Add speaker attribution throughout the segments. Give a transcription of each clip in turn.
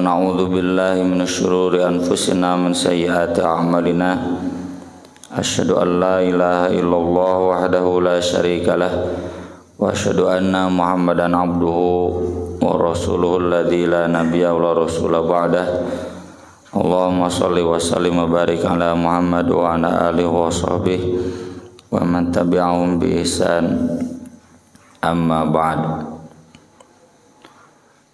Speaker 1: Na'udzu billahi minasy syururi anfusina min sayyiati a'malina. Asyhadu an la ilaha illallah wahdahu la syarikalah wa asyhadu anna Muhammadan abduhu wa rasuluhu alladzi la nabiyya wa la rasula ba'dah. Allahumma shalli wa sallim wa barik ala Muhammad wa ala alihi wa sahbihi wa man tabi'ahum bi ihsan. Amma ba'd.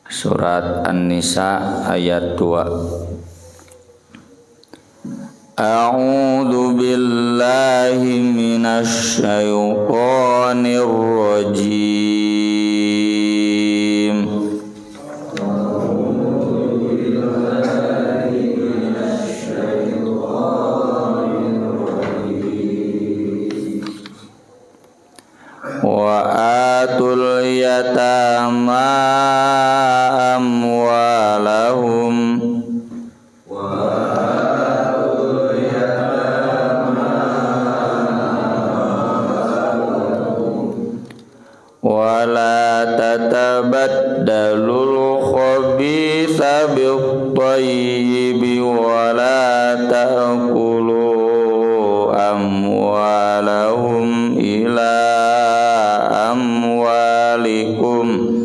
Speaker 1: Surat An-Nisa ayat 2. A'udzu billahi minasy syaithanir rajim. Wa atul yatama amwalahum wa la tatabaddalul khabitha bit-thayyibi wa la ta'kulu amwalahum ila amwalikum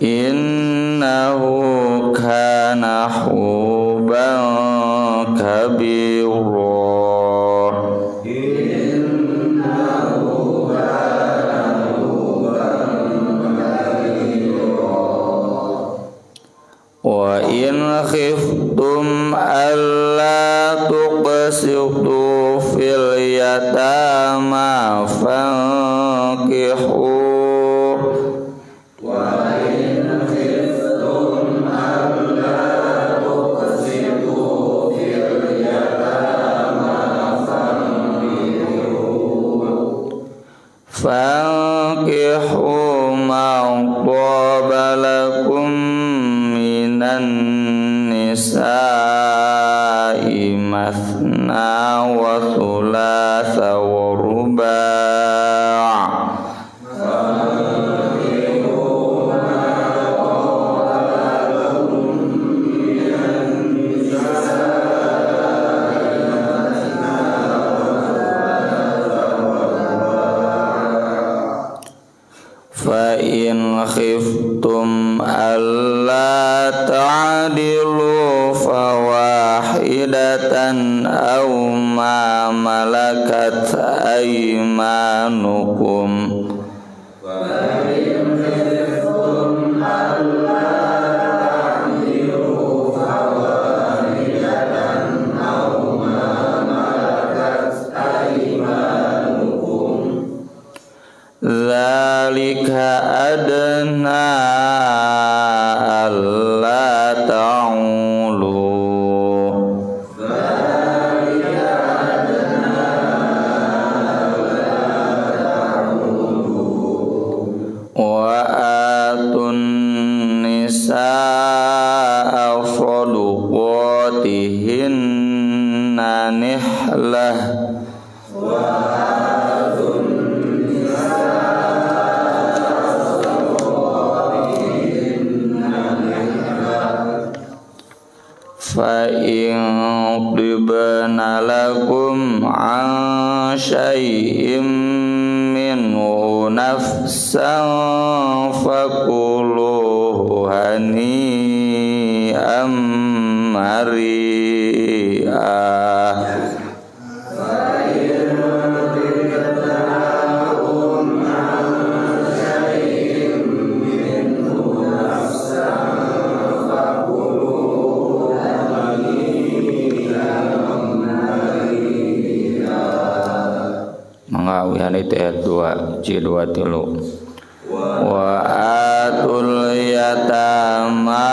Speaker 1: innahu kana huban kabira. Wa in khiftum alla tuqsitu fil yatama fankihu fankihu ma taba lakum minan nisa'i mathna wa thulatha wa ruba' fa in khiftum alla ta'dilu fawahidatan aw ma malakat aymanukum dzalika adna alla ta'ulu wa atun nisaa saduqatihinna nihlah fa in tibna lakum an syai'im minhu nafsan fakuluhu hani'am mari'ah. Mengawihani ayat 2 J2 tilu. Wa atul yatama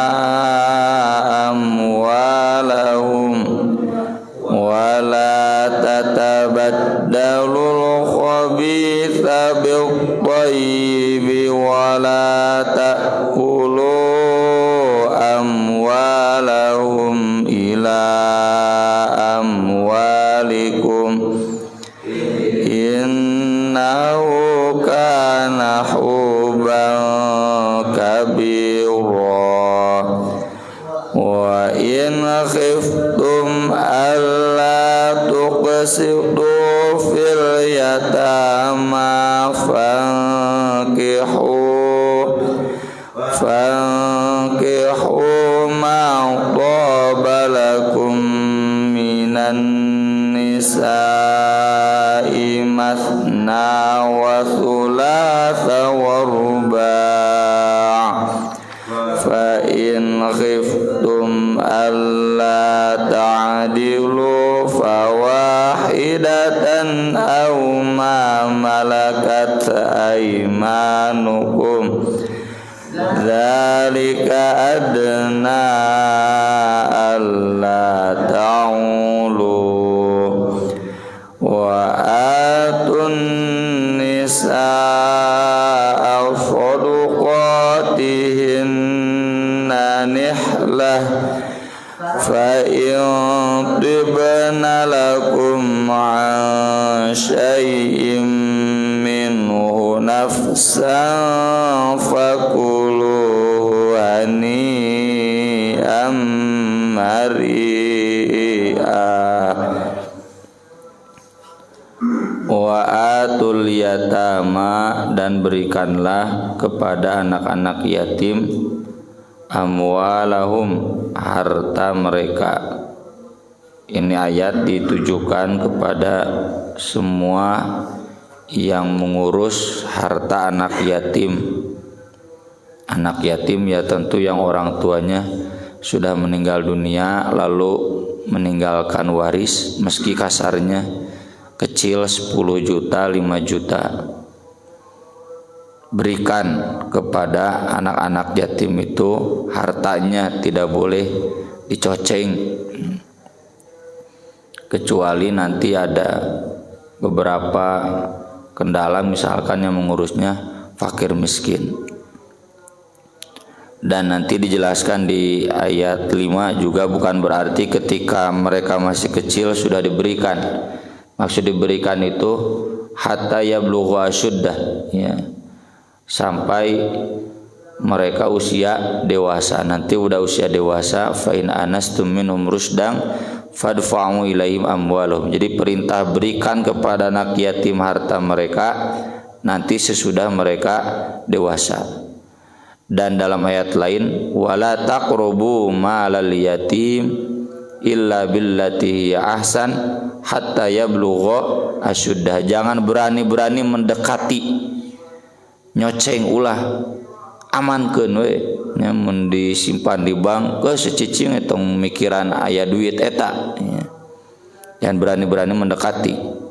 Speaker 1: amwalahum wa la tatabaddalul khabitha bit-thayyibi wa la ta'kulu amwalahum ila amwalikum innahu kana huban kabira wa in khiftum alla tuqsitu fil yatama fankihu ma taba lakum minan nisa'i mathna wa thulatha wa ruba' fa in khiftum alla ta'dilu fawahidatan aw ma malakat aymanukum dzalika adna alla ta'ulu wa atun nisaa sadaqatihinna nihlah fa in tibna lakum an syai'in minhu nafsan fakuluhu hani'an mari'ah wa atul yatama dan berikanlah kepada anak-anak yatim amwalahum harta mereka. Ini ayat ditujukan kepada semua yang mengurus harta anak yatim. Anak yatim ya tentu yang orang tuanya sudah meninggal dunia lalu meninggalkan waris meski kasarnya kecil 10 juta 5 juta. Berikan kepada anak-anak yatim itu hartanya, tidak boleh dicoceng, kecuali nanti ada beberapa kendala, misalkan yang mengurusnya fakir miskin. Dan nanti dijelaskan di ayat 5 juga bukan berarti ketika mereka masih kecil sudah diberikan. Maksud diberikan itu hatta yablughu asyuddah, ya, sampai mereka usia dewasa. Nanti udah usia dewasa, fa in anastum minhum rusdan fadfa'u ilaihim amwalahum. Jadi perintah berikan kepada anak yatim harta mereka nanti sesudah mereka dewasa. Dan dalam ayat lain, wala taqrubu malal yatim illa billati hiya ahsan hatta yablugha asyuddah. Jangan berani-berani mendekati, nyoceng ulah, amankeun we nya mun disimpan di bank ke secicing etong mikiran aya duit eta, ya. Jangan berani-berani mendekati.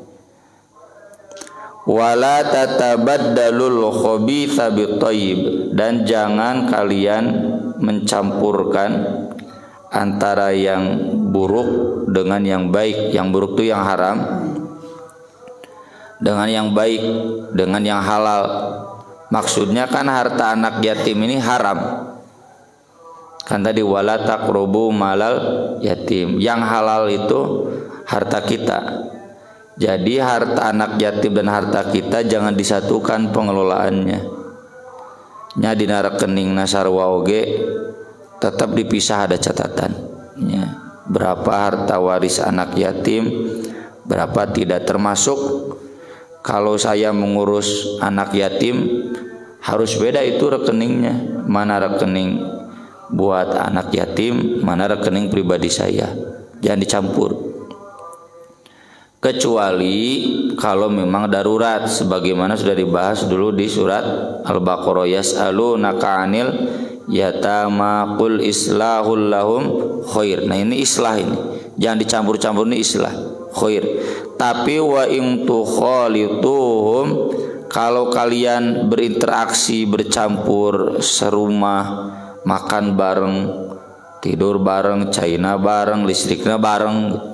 Speaker 1: Wala tatabaddalul khabitha bithayyib, dan jangan kalian mencampurkan antara yang buruk dengan yang baik. Yang buruk itu yang haram dengan yang baik, dengan yang halal. Maksudnya kan harta anak yatim ini haram. Kan tadi wala taqrubu malal yatim. Yang halal itu harta kita. Jadi harta anak yatim dan harta kita jangan disatukan pengelolaannya. Nya dina rekening nasarwa oge tetap dipisah, ada catatannya. Berapa harta waris anak yatim, berapa tidak termasuk. Kalau saya mengurus anak yatim harus beda itu rekeningnya. Mana rekening buat anak yatim, mana rekening pribadi saya. Jangan dicampur. Kecuali kalau memang darurat, sebagaimana sudah dibahas dulu di surat Al-Baqarah, yas'alunaka 'anil yatama qul islahul lahum khair. Nah ini islah ini. Jangan dicampur-campur, ini islah khair. Tapi wa in tukhalituhum, kalau kalian berinteraksi, bercampur serumah, makan bareng, tidur bareng, caina bareng, listriknya bareng,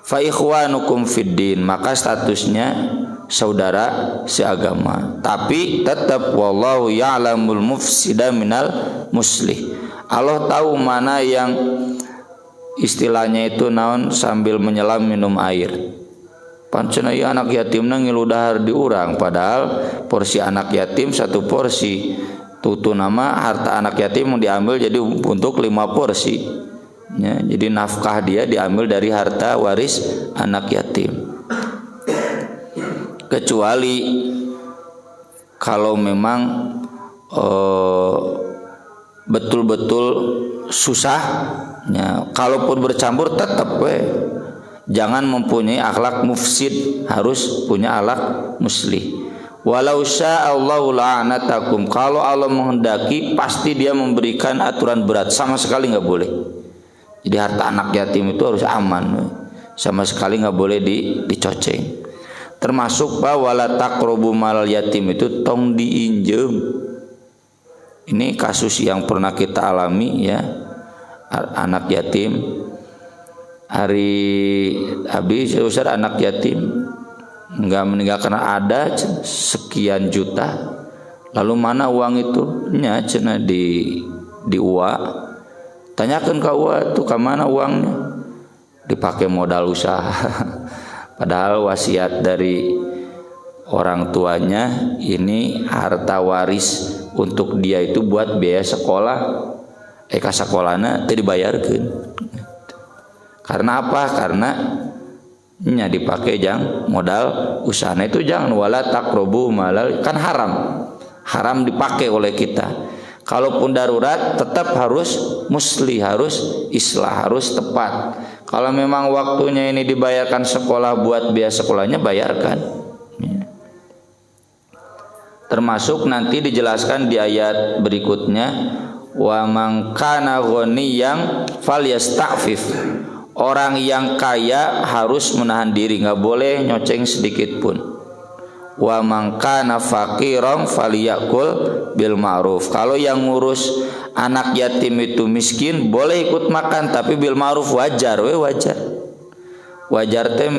Speaker 1: fa ikhwanukum fiddin, maka statusnya saudara seagama. Tapi tetap wallahu ya'lamul mufsida minal muslih. Allah tahu mana yang istilahnya itu naon sambil menyelam minum air. Pancen aya anak yatimna ngilu dahar di urang, padahal porsi anak yatim satu porsi. Tutu nama harta anak yatim diambil jadi untuk 5 porsi. Ya, jadi nafkah dia diambil dari harta waris anak yatim. Kecuali kalau memang betul-betul susah, ya, kalaupun bercampur tetap jangan mempunyai akhlak mufsid, harus punya akhlak muslih. Walau sya'allahu la'anatakum, kalau Allah menghendaki pasti dia memberikan aturan berat, sama sekali nggak boleh. Jadi harta anak yatim itu harus aman, sama sekali nggak boleh dicoceng. Termasuk bahwa wala taqrabu malal yatim itu tong diinjem. Ini kasus yang pernah kita alami, ya, anak yatim. Hari habis usir anak yatim nggak meninggal karena ada sekian juta. Lalu mana uang itu? Nya cenah di UA. Tanyakan ke UA tuh ke mana uangnya? Dipakai modal usaha. Padahal wasiat dari orang tuanya ini harta waris untuk dia itu buat biaya sekolah. Ka sekolahna teu dibayarkeun. Karena apa? Karena nya dipakai jang modal usaha. Itu jangan wala taqrabu malal, kan haram dipakai oleh kita. Kalaupun darurat tetap harus muslih, harus islah, harus tepat. Kalau memang waktunya ini dibayarkan sekolah buat biaya sekolahnya, bayarkan. Termasuk nanti dijelaskan di ayat berikutnya, wa man kana ghaniyan falyasta'fif. Orang yang kaya harus menahan diri, nggak boleh nyoceng sedikit pun. Wa man kana faqiran falyakul bil ma'ruf. Kalau yang ngurus anak yatim itu miskin, boleh ikut makan, tapi bil ma'ruf, wajar. Wajar teh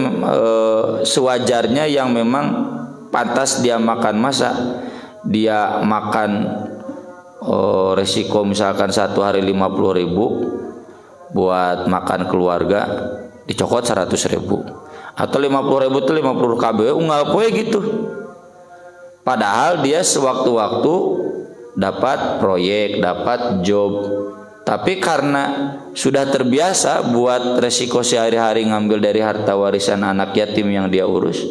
Speaker 1: sewajarnya yang memang pantas dia makan. Masa dia makan resiko misalkan satu hari 50.000 buat makan keluarga, dicokot 100.000 atau 50.000 itu 50 KB unggal poe gitu. Padahal dia sewaktu-waktu dapat proyek, dapat job, tapi karena sudah terbiasa buat resiko sehari-hari ngambil dari harta warisan anak yatim yang dia urus.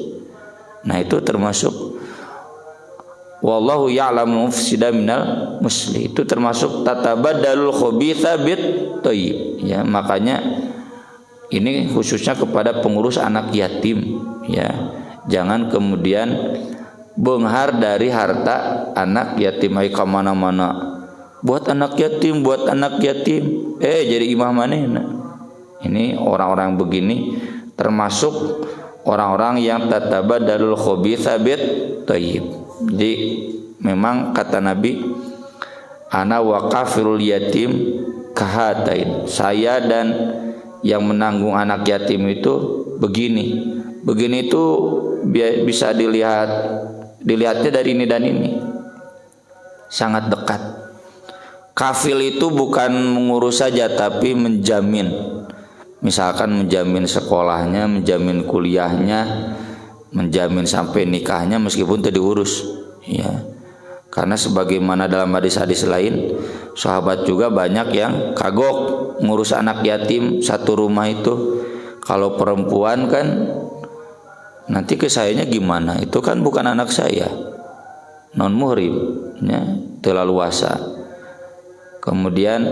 Speaker 1: Nah itu termasuk wallahu ya'lamu mufsida minal muslih. Itu termasuk tatabadalul khabitha bit thayyib, ya. Makanya ini khususnya kepada pengurus anak yatim, ya. Jangan kemudian benghar dari harta anak yatim ai ka mana-mana. Buat anak yatim, buat anak yatim. Jadi imam manehna. Ini orang-orang begini termasuk orang-orang yang tatabadalul khabitha bit thayyib. Jadi memang kata Nabi, ana wa kafirul yatim kahatain. Saya dan yang menanggung anak yatim itu begini. Begini itu bisa dilihatnya dari ini dan ini. Sangat dekat. Kafil itu bukan mengurus saja tapi menjamin. Misalkan menjamin sekolahnya, menjamin kuliahnya, menjamin sampai nikahnya meskipun tidak diurus, ya. Karena sebagaimana dalam hadis-hadis lain, sahabat juga banyak yang kagok ngurus anak yatim satu rumah itu. Kalau perempuan kan nanti ke sayanya gimana? Itu kan bukan anak saya, non muhrim, ya, telaluasa. Kemudian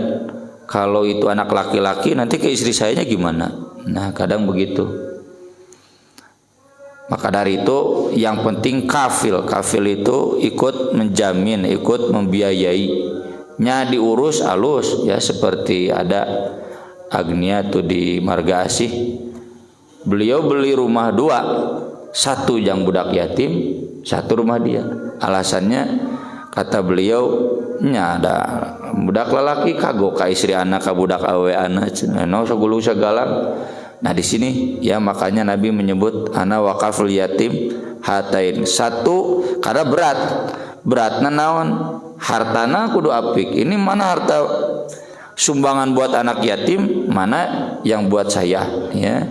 Speaker 1: kalau itu anak laki-laki nanti ke istri sayanya gimana? Nah kadang begitu. Maka dari itu yang penting kafil itu ikut menjamin, ikut membiayai, nya diurus alus, ya. Seperti ada Agnia tuh di Marga Asih, beliau beli rumah 2, satu yang budak yatim, satu rumah dia. Alasannya kata beliau, nya ada budak lelaki kagok ka istri anak ka budak awe anak no sagulu sagalang. Nah di sini ya makanya Nabi menyebut ana waqaful yatim hatain. Satu karena beratna naon, hartana kudu apik. Ini mana harta sumbangan buat anak yatim, mana yang buat saya, ya.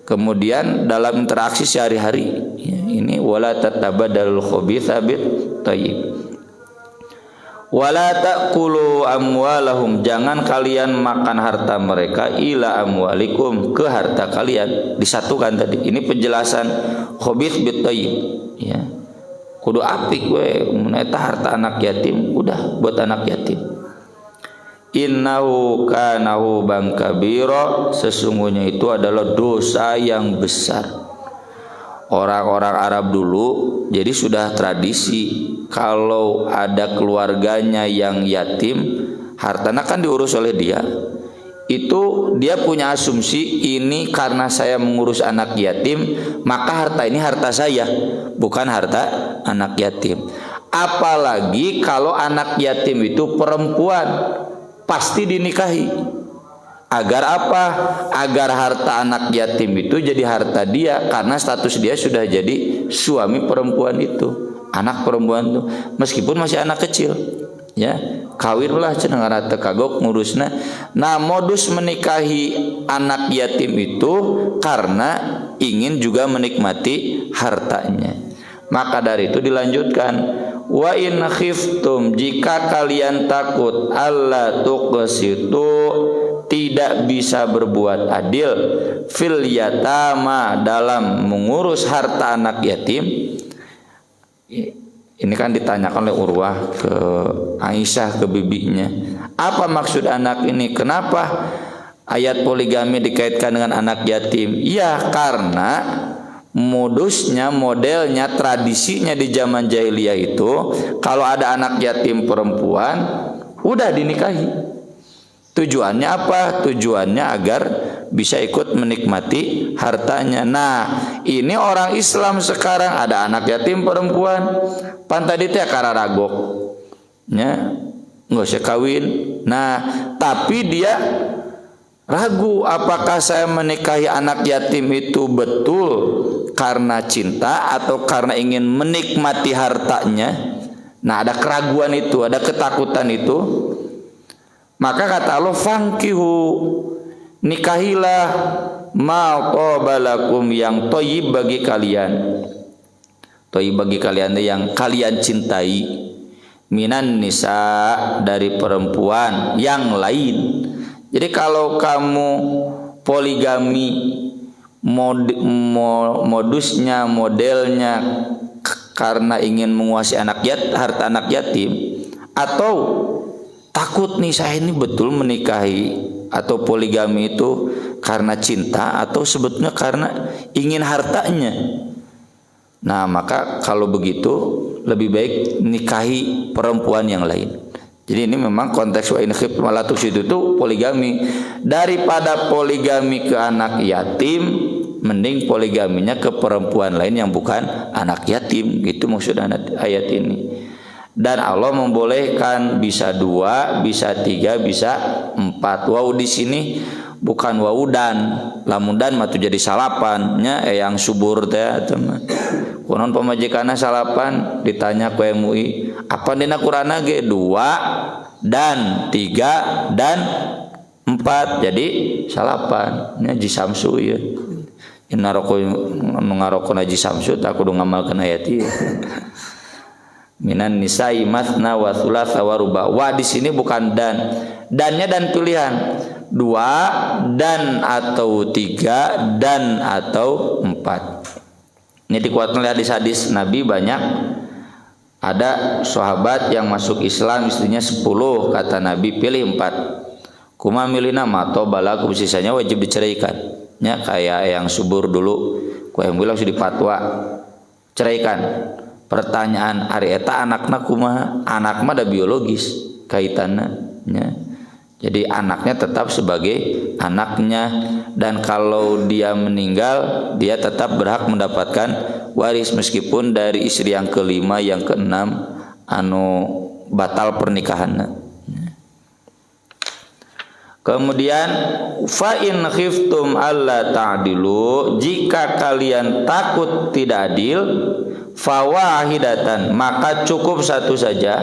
Speaker 1: Kemudian dalam interaksi sehari-hari, ya, ini wala tatabadalul khabitha bit thayyib. Wala ta'kulu amwalahum, jangan kalian makan harta mereka ila amwalikum, ke harta kalian. Disatukan tadi. Ini penjelasan khabith bit thayyib, ya. Kudu apik we mun eta harta anak yatim, udah buat anak yatim. Innahu kana huban kabira, sesungguhnya itu adalah dosa yang besar. Orang-orang Arab dulu jadi sudah tradisi kalau ada keluarganya yang yatim, hartanya kan diurus oleh dia. Itu dia punya asumsi, ini karena saya mengurus anak yatim, maka harta ini harta saya, bukan harta anak yatim. Apalagi kalau anak yatim itu perempuan, pasti dinikahi. Agar apa? Agar harta anak yatim itu jadi harta dia, karena status dia sudah jadi suami perempuan itu, anak perempuan itu, meskipun masih anak kecil, ya. Kawinlah cenah rata kagok ngurusna. Nah, modus menikahi anak yatim itu karena ingin juga menikmati hartanya. Maka dari itu dilanjutkan, wa in khiftum, jika kalian takut alla tuqsitu, tidak bisa berbuat adil fil yatama, dalam mengurus harta anak yatim. Ini kan ditanyakan oleh Urwah ke Aisyah, ke bibinya, apa maksud anak ini, kenapa ayat poligami dikaitkan dengan anak yatim? Ya karena modusnya, modelnya, tradisinya di zaman jahiliyah itu kalau ada anak yatim perempuan udah dinikahi. Tujuannya apa? Tujuannya agar bisa ikut menikmati hartanya. Nah, ini orang Islam sekarang ada anak yatim perempuan, pan tadi teh kararagok, nya nggak usah kawin. Nah, tapi dia ragu, apakah saya menikahi anak yatim itu betul karena cinta atau karena ingin menikmati hartanya. Nah, ada keraguan itu, ada ketakutan itu. Maka kata Allah, fankihu, nikahilah ma qabalakum, yang thayyib bagi kalian. Thayyib bagi kalian yang kalian cintai, minan nisa, dari perempuan yang lain. Jadi kalau kamu poligami, modusnya, modelnya karena ingin menguasai harta anak yatim, atau takut nih saya ini betul menikahi atau poligami itu karena cinta atau sebetulnya karena ingin hartanya. Nah, maka kalau begitu lebih baik nikahi perempuan yang lain. Jadi ini memang konteks wa in khiftum alla tuqsitu itu poligami. Daripada poligami ke anak yatim, mending poligaminya ke perempuan lain yang bukan anak yatim. Gitu maksud ayat ini. Dan Allah membolehkan bisa 2, bisa 3, bisa 4. Wau di sini bukan wau dan, lamun dan mah jadi salapannya yang subur teh teman. Konon pemajikanna salapan ditanya ku MUI, apa dina Qur'ana ge 2 dan 3 dan 4, jadi salapan. Nya Ji Samsu ya. Inna roko ngarokona Ji Samsu tak kudu ngamalkeun ayat ieu. Minan nisa'i matsna wa thulatsa wa ruba. Wa di sini bukan dan. Dannya dan pilihan. 2 dan atau 3 dan atau 4. Ini dikuatkan oleh hadis-hadis Nabi banyak. Ada sahabat yang masuk Islam istrinya 10, kata Nabi pilih 4. Kuma milih nama atau balaku, sisanya wajib diceraikan. Ya kayak yang subur dulu, ku yang bilang sudah dipatwa ceraikan. Pertanyaan ari eta anakna kumaha? Anak mah ada biologis kaitanna, ya. Jadi anaknya tetap sebagai anaknya, dan kalau dia meninggal dia tetap berhak mendapatkan waris meskipun dari istri yang kelima, yang keenam anu batal pernikahanna. Kemudian fa in khiftum alla ta'dilu, jika kalian takut tidak adil, fawahidatan, maka cukup satu saja,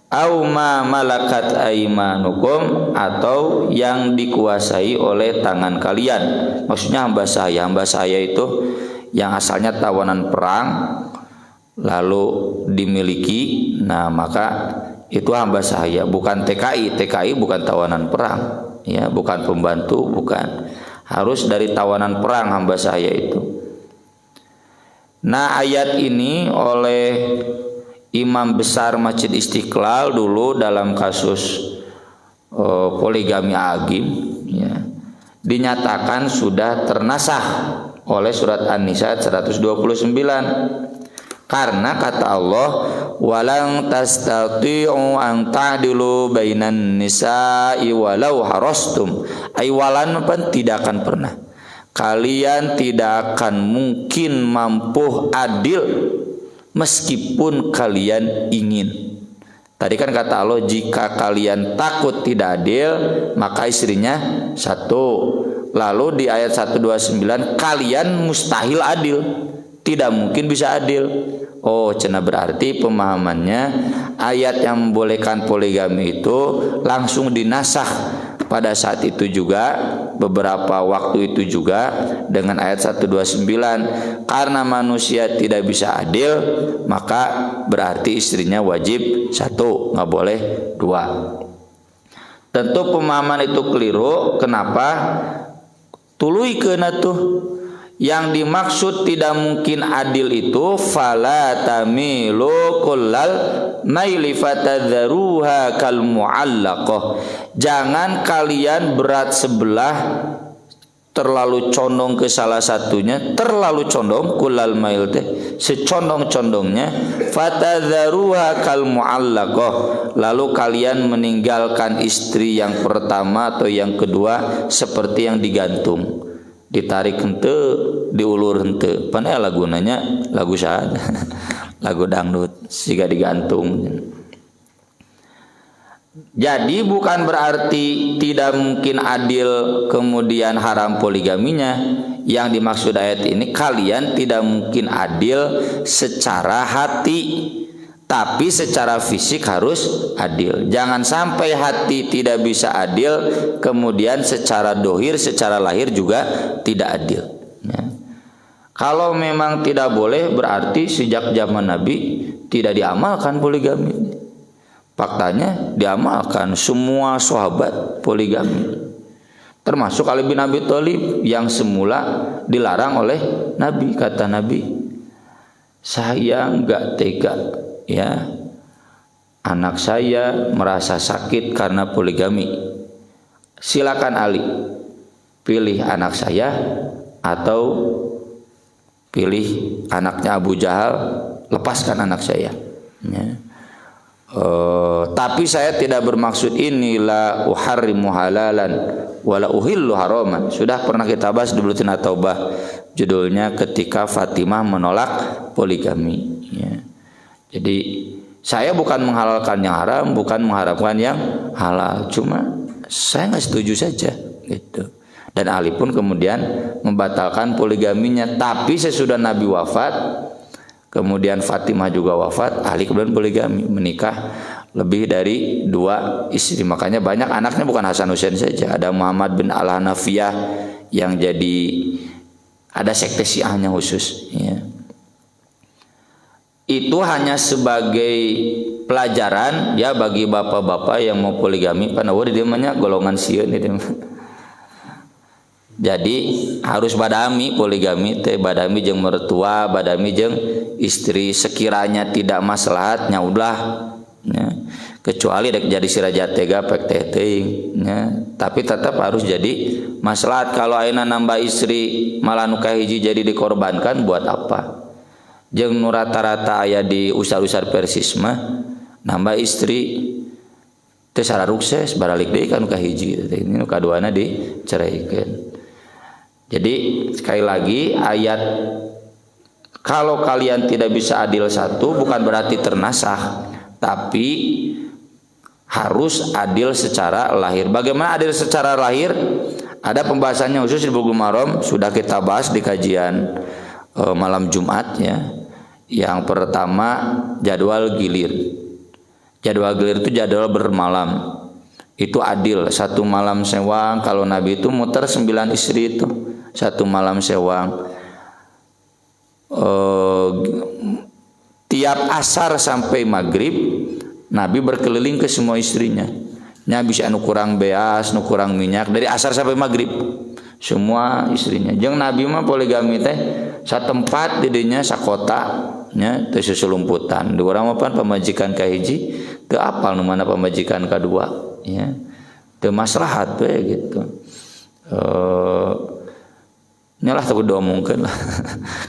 Speaker 1: au ma malakat aimanukum, atau yang dikuasai oleh tangan kalian. Maksudnya hamba saya itu yang asalnya tawanan perang lalu dimiliki, nah maka itu hamba saya, bukan TKI bukan tawanan perang, ya, bukan pembantu, bukan, harus dari tawanan perang hamba saya itu. Nah, ayat ini oleh Imam besar Masjid Istiqlal dulu dalam kasus poligami agim, ya, dinyatakan sudah ternasakh oleh surat An-Nisa 129. Karena kata Allah, walang tastati'u an ta'dilu bainan nisa'i walau harastum. Ai walan tidak akan pernah, kalian tidak akan mungkin mampu adil meskipun kalian ingin. Tadi kan kata Allah, jika kalian takut tidak adil, maka istrinya satu. Lalu di ayat 129, kalian mustahil adil, tidak mungkin bisa adil. Oh, cenah berarti pemahamannya ayat yang membolehkan poligami itu langsung dinasakh pada saat itu juga, beberapa waktu itu juga, dengan ayat 129. Karena manusia tidak bisa adil, maka berarti istrinya wajib satu, nggak boleh dua. Tentu pemahaman itu keliru. Kenapa? Tuluy keuna tuh, yang dimaksud tidak mungkin adil itu fala tamilu kullal maili fatadharuha kal muallaqah. Jangan kalian berat sebelah, terlalu condong ke salah satunya, terlalu condong, kullal mail teh secondong-condongnya, fatadharuha kal muallaqah, lalu kalian meninggalkan istri yang pertama atau yang kedua seperti yang digantung, ditarik hente, diulur hente. Pan lagunanya lagu saha? Lagu dangdut siga digantung. Jadi bukan berarti tidak mungkin adil kemudian haram poligaminya. Yang dimaksud ayat ini, kalian tidak mungkin adil secara hati, tapi secara fisik harus adil. Jangan sampai hati tidak bisa adil, kemudian secara dohir, secara lahir juga tidak adil, ya. Kalau memang tidak boleh, berarti sejak zaman Nabi tidak diamalkan poligami. Faktanya diamalkan, semua sahabat poligami, termasuk Ali bin Abi Thalib yang semula dilarang oleh Nabi. Kata Nabi, saya enggak tega, ya, anak saya merasa sakit karena poligami. Silakan Ali, pilih anak saya atau pilih anaknya Abu Jahal, lepaskan anak saya, ya. Tapi saya tidak bermaksud ini la uharrimu halalan wala uhillu haraman. Sudah pernah kita bahas di Bulutin At-Taubah, judulnya ketika Fatimah menolak poligami, ya. Jadi saya bukan menghalalkan yang haram, bukan mengharamkan yang halal, cuma saya nggak setuju saja, gitu. Dan Ali pun kemudian membatalkan poligaminya. Tapi sesudah Nabi wafat, kemudian Fatimah juga wafat, Ali kemudian poligami, menikah lebih dari 2 istri. Makanya banyak anaknya, bukan Hasan Husain saja, ada Muhammad bin Al-Hanafiyah yang jadi, ada sekte Syiahnya khusus, ya. Itu hanya sebagai pelajaran, ya, bagi bapak-bapak yang mau poligami. Panawa di namanya golongan sieun itu. Jadi harus badami poligami teh, badami jeung mertua, badami jeung istri. Sekiranya tidak maslahatnya ulah, ya. Kecuali dek jadi siraja tega pek teh teuing, ya. Tapi tetap harus jadi maslahat. Kalau ayeuna nambah istri malah nu kahiji jadi dikorbankan, buat apa? Jeung nu rata-rata aya di usar-usar Persis mah nambah istri teu sararukses, baralik deui kan nu kahiji, ini nu kaduana diceraikeun. Jadi sekali lagi, ayat kalau kalian tidak bisa adil satu bukan berarti ternasakh, tapi harus adil secara lahir. Bagaimana adil secara lahir? Ada pembahasannya khusus di Bulughul Maram, sudah kita bahas di kajian malam Jumat ya. Yang pertama jadwal gilir. Jadwal gilir itu jadwal bermalam. Itu adil, satu malam sewang. Kalau Nabi itu muter 9 istri itu satu malam sewang. Tiap asar sampai maghrib Nabi berkeliling ke semua istrinya. Nya bisa nu kurang beas, nu kurang minyak dari asar sampai maghrib semua istrinya. Jeung Nabi mah poligami teh satempat di dinya sakota nya teu susulumputan. Di urang mah pamajikan kahiji teu apal nu mana pamajikan kadua ya. Teu maslahat we gitu. Nyalah takut diomongkeun lah.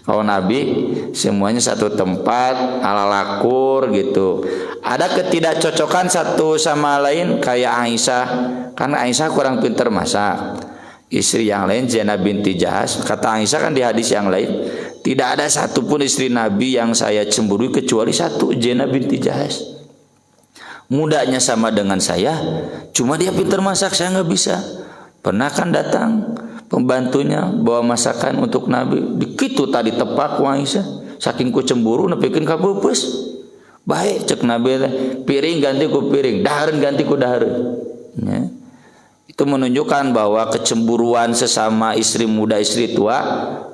Speaker 1: Kalau Nabi semuanya satu tempat ala lakur gitu. Ada ketidakcocokan satu sama lain kayak Aisyah. Karena Aisyah kurang pintar masak. Istri yang lain Zainab binti Jahas. Kata Aisyah kan di hadis yang lain, tidak ada satupun istri Nabi yang saya cemburui kecuali satu, Zainab binti Jahas. Mudanya sama dengan saya, cuma dia pintar masak, saya nggak bisa. Pernah kan datang pembantunya bawa masakan untuk Nabi, dikitu tadi tepak ku Aisyah, saking ku cemburu nepikeun ka beupes. Baik cek Nabi, piring ganti ku piring, dahareun ganti ku dahareun. Ya. Itu menunjukkan bahwa kecemburuan sesama istri muda istri tua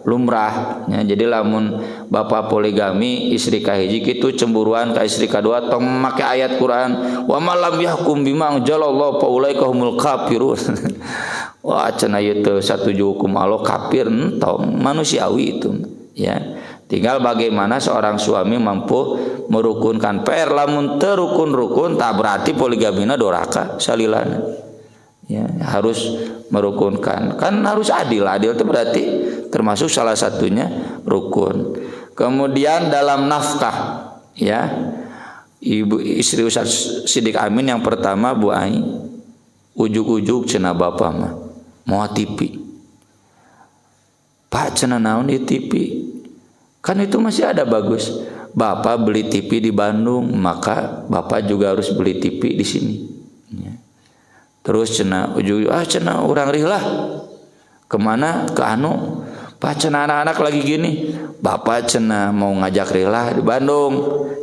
Speaker 1: lumrah ya. Jadi lamun bapak poligami istri kahiji kitu cemburuan ka istri kadua tong make ayat Quran wa ma lam yahkum bima anzalallahu fa ulaika humul kafirun. Wah cenah ieu teh satuju hukum Allah kafir entong manusiawi itu ya. Tinggal bagaimana seorang suami mampu merukunkan PR. Lamun teu rukun-rukun tak berarti poligamina doraka salilana. Ya, harus merukunkan. Kan harus adil. Adil itu berarti termasuk salah satunya rukun. Kemudian dalam nafkah ya. Ibu istri Ustaz Siddiq Amin yang pertama Bu Ai. Ujuk-ujuk cenah bapak mah mau TV. Pak cenah naon di TV? Kan itu masih ada bagus. Bapak beli TV di Bandung, maka Bapak juga harus beli TV di sini. Ya. Terus cenah ujung cenah urang rihlah kemana ke anu Pak cenah anak-anak lagi gini bapak cenah mau ngajak rihlah di Bandung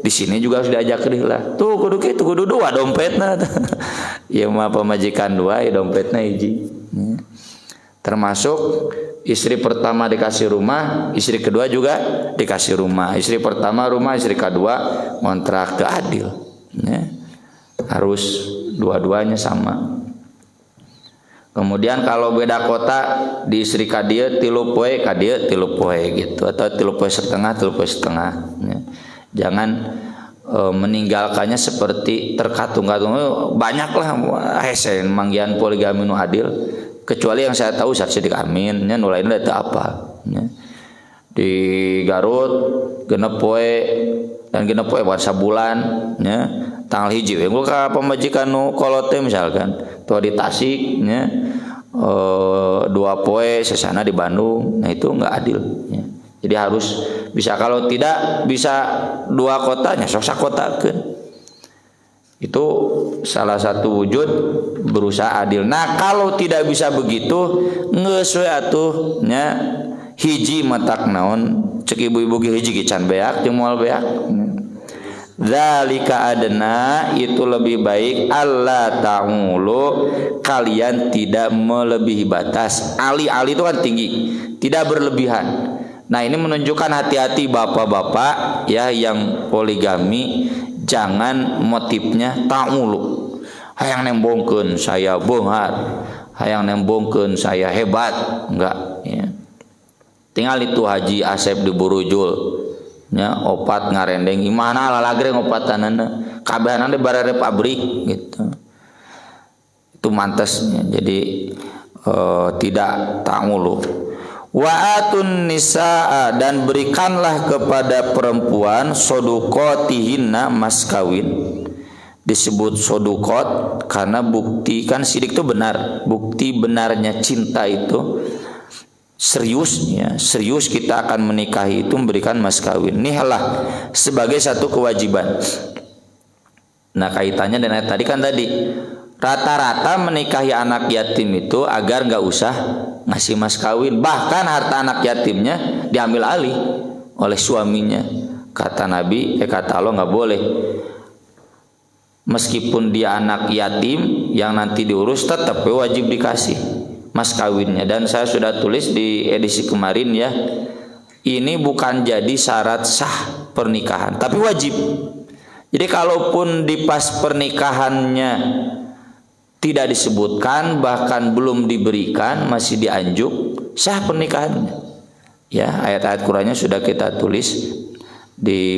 Speaker 1: di sini juga harus diajak rihlah tuh kudu kitu kudu dua dompetna ya mah pamajikan dua ya dompetna hiji ya. Termasuk istri pertama dikasih rumah istri kedua juga dikasih rumah istri pertama rumah istri kedua kontrak adil ya. Harus dua-duanya sama. Kemudian kalau beda kota di istri kadieu 3 poe kadieu 3 poe gitu atau 3 poe setengah ya. Jangan meninggalkannya seperti terkatung-katung banyaklah hese manggian poligami nu adil kecuali yang saya tahu Ustaz Siddiq Amin nya nu lain teh apa ya. Di Garut genep poe dan genep poe buat sabulan ya. Tanggal hiji we ka pamajikan nu kolot teh misalkan tuh di Tasik nya 2 poe sesana di Bandung. Nah itu enggak adil ya. Jadi harus bisa kalau tidak bisa 2 kotanya sok sakotakeun. Itu salah satu wujud berusaha adil. Nah, kalau tidak bisa begitu geus we atuh nya hiji matak naon cek ibu-ibu ge hiji ge can beak jeung moal beak. Zalika adna itu lebih baik Allah ta'ulu kalian tidak melebihi batas. Ali-ali itu kan tinggi, tidak berlebihan. Nah, ini menunjukkan hati-hati bapak-bapak ya yang poligami jangan motifnya ta'ulu. Hayang nembongkeun saya beunghar, hayang nembongkeun saya hebat, enggak ya. Tinggal itu Haji Asep di Burujul. Ya opat ngarendeng imana lalagreng opatanana kabehanana di barare pabrik gitu itu mantasnya jadi tidak ta'ulu. Wa atun nisaa dan berikanlah kepada perempuan sodukotihinna mas kawin. Disebut sodukot karena bukti kan sidik itu benar, bukti benarnya cinta itu serius kita akan menikahi itu memberikan mas kawin. Nihlah sebagai satu kewajiban. Nah kaitannya dengan tadi kan rata-rata menikahi anak yatim itu agar nggak usah ngasih mas kawin, bahkan harta anak yatimnya diambil alih oleh suaminya. Kata Nabi, kata Allah nggak boleh. Meskipun dia anak yatim yang nanti diurus, tetap wajib dikasih mas kawinnya. Dan saya sudah tulis di edisi kemarin ya, ini bukan jadi syarat sah pernikahan, tapi wajib. Jadi kalaupun di pas pernikahannya tidak disebutkan, bahkan belum diberikan, masih dianjuk, sah pernikahannya. Ya, ayat-ayat Qur'annya sudah kita tulis,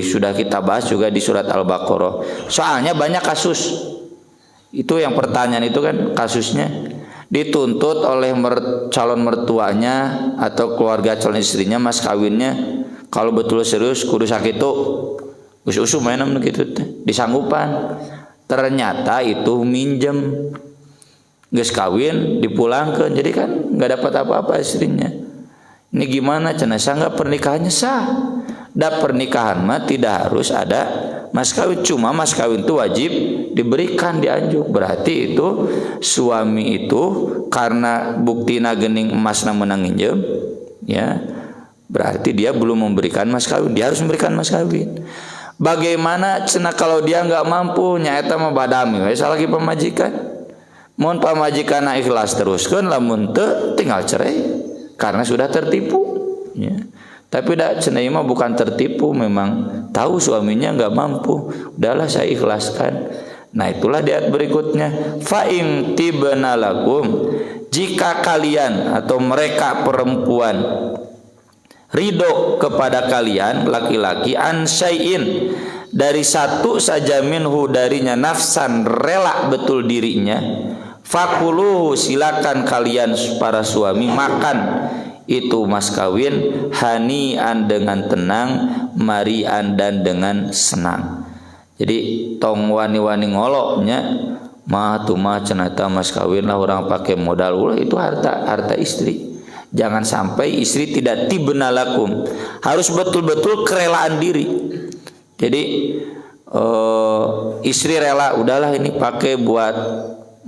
Speaker 1: sudah kita bahas juga di surat Al-Baqarah. Soalnya banyak kasus. Itu yang pertanyaan itu kan kasusnya dituntut oleh calon mertuanya atau keluarga calon istrinya mas kawinnya, kalau betul serius kudu sakitu. Usu-usu mainan gitu disanggupan. Ternyata itu minjem. Geus kawin dipulangkan, jadi kan nggak dapat apa-apa istrinya. Ini gimana? Cenah sangga pernikahannya sah. Dan pernikahan mah tidak harus ada mas kawin, cuma mas kawin itu wajib diberikan, dianjuk. Berarti itu suami itu karena buktina geuning emasna meunang nginjem, ya berarti dia belum memberikan mas kawin, dia harus memberikan mas kawin. Bagaimana cenah kalau dia nggak mampu, nyaeta mah badami we salagi pamajikan. Mun pamajikanna ikhlas teruskeun, lamun teu tinggal cerai karena sudah tertipu, ya. Tapi cenah mah bukan tertipu, memang tahu suaminya nggak mampu, udahlah saya ikhlaskan. Nah itulah di ayat berikutnya, fa in tibna lakum, jika kalian atau mereka perempuan ridho kepada kalian laki-laki, an syai'in, dari satu saja minhu darinya, nafsan rela betul dirinya, fakuluhu, silakan kalian para suami makan itu mas kawin, hanian dengan tenang, marian dan dengan senang. Jadi tong wani-wani ngoloknya mah tuh mah cenata mas kawin lah orang pakai modal ulah, itu harta istri. Jangan sampai istri tidak tibna lakum, harus betul-betul kerelaan diri. Jadi istri rela, udahlah ini pakai buat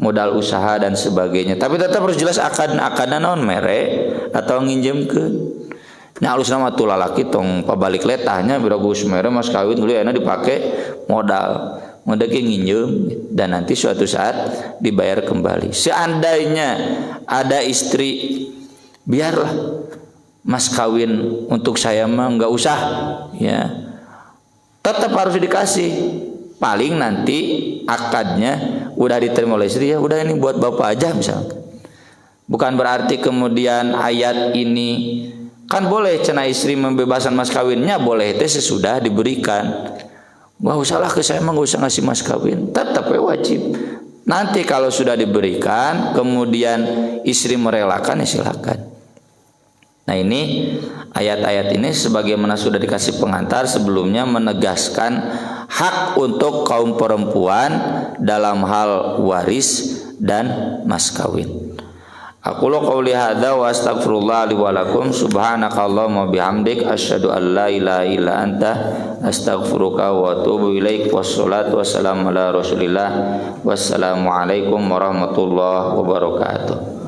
Speaker 1: modal usaha dan sebagainya, tapi tetap harus jelas akadna naon mere atau nginjemkeun. Nya alusna mah tuh lalaki tong pabalik letahnya biragus mere mas kawin dulu enak dipake modal ge nginjem dan nanti suatu saat dibayar kembali. Seandainya ada istri, biarlah mas kawin untuk saya mah nggak usah, ya tetap harus dikasih. Paling nanti akadnya udah diterima oleh istri, ya udah ini buat bapak aja misalnya. Bukan berarti kemudian ayat ini kan boleh cenah istri membebaskan mas kawinnya, boleh itu sesudah diberikan. Nggak usahlah ke saya mah nggak usah ngasih mas kawin, tetap wajib. Nanti kalau sudah diberikan kemudian istri merelakan, ya silakan. Nah ini ayat-ayat ini sebagaimana sudah dikasih pengantar sebelumnya menegaskan hak untuk kaum perempuan dalam hal waris dan mas kawin. Aku qouli hadza wa astaghfirullah li wa lakum, subhanakallahumma bihamdik, asyhadu an la ilaha illa anta, astaghfiruka wa atubu ilaik. Wassalatu wassalamu ala Rasulillah. Wassalamu alaikum warahmatullahi wabarakatuh.